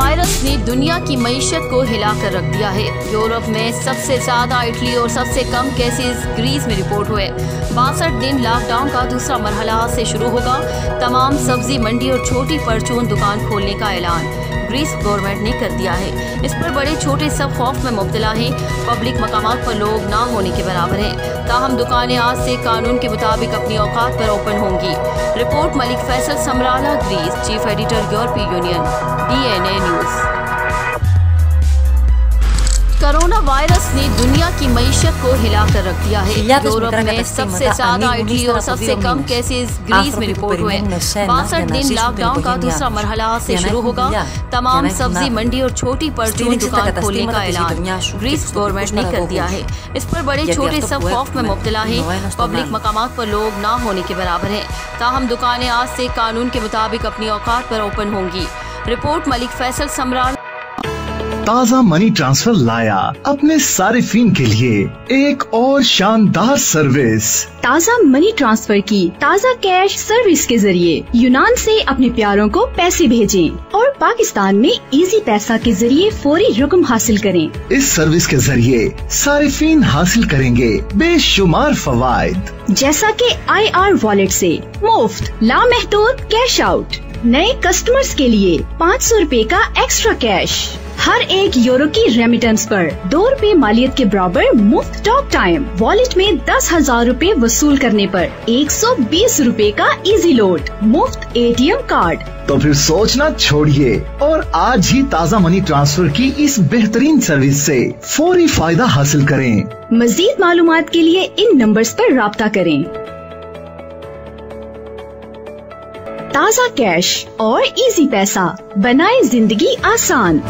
Virus ने दुनिया की मईशत को हिला कर रख दिया है। यूरोप में सबसे ज्यादा इटली और सबसे कम केसेस ग्रीस में रिपोर्ट हुए। 62 दिन लॉकडाउन का दूसरा मरहला आज से शुरू होगा। तमाम सब्जी मंडी और छोटी परचून दुकान खोलने का ऐलान ग्रीस गवर्नमेंट ने कर दिया है। इस पर बड़े छोटे सब खौफ में मुब्तला हैं। पब्लिक मकामात पर लोग ना होने के बराबर हैं। ताहम दुकानें आज से कानून के मुताबिक अपनी औकात पर ओपन होंगी। Report Malik Faisal Samrala, Greece, chief editor, यूरोपीय union, DNA news. Corona virus ने दुनिया की मईशत को हिला कर रख दिया है। यूरोप में सबसे ज्यादा इटली और सबसे कम केसेस ग्रीस में रिपोर्ट हुए। 62 दिन लॉकडाउन का दूसरा मरहला आज से शुरू होगा। तमाम सब्जी मंडी और छोटी परचून दुकान खोलने का ऐलान ग्रीस गवर्नमेंट ने कर दिया है। इस पर बड़े छोटे सब खौफ में मुब्तला हैं। पब्लिक मकामात पर लोग ना होने के बराबर हैं। ताहम दुकानें आज से कानून के मुताबिक अपनी औकात पर ओपन होंगी। रिपोर्ट मलिक फैसल समराला। ताज़ा मनी ट्रांसफर लाया अपने सारिफीन के लिए एक और शानदार सर्विस। ताज़ा मनी ट्रांसफर की ताज़ा कैश सर्विस के जरिए यूनान से अपने प्यारों को पैसे भेजें और पाकिस्तान में इजी पैसा के जरिए फौरी रकम हासिल करें। इस सर्विस के जरिए सारिफीन हासिल करेंगे बेशुमार फवायद, जैसा कि IR वॉलेट से मुफ्त लामहदूद कैश आउट, नए कस्टमर्स के लिए 500 रुपए का एक्स्ट्रा कैश, हर एक यूरो की रेमिटेंस पर 2 रुपए मालियत के बराबर मुफ्त टॉक टाइम, वॉलेट में 10,000 रुपए वसूल करने पर 120 रुपए का इजी लोड, मुफ्त ATM कार्ड। तो फिर सोचना छोड़िए और आज ही ताज़ा मनी ट्रांसफर की इस बेहतरीन सर्विस से फौरी फायदा हासिल करें। मजीद मालूमात के लिए इन नंबर्स पर राब्ता करें। ताज़ा कैश और इजी पैसा, बनाए जिंदगी आसान।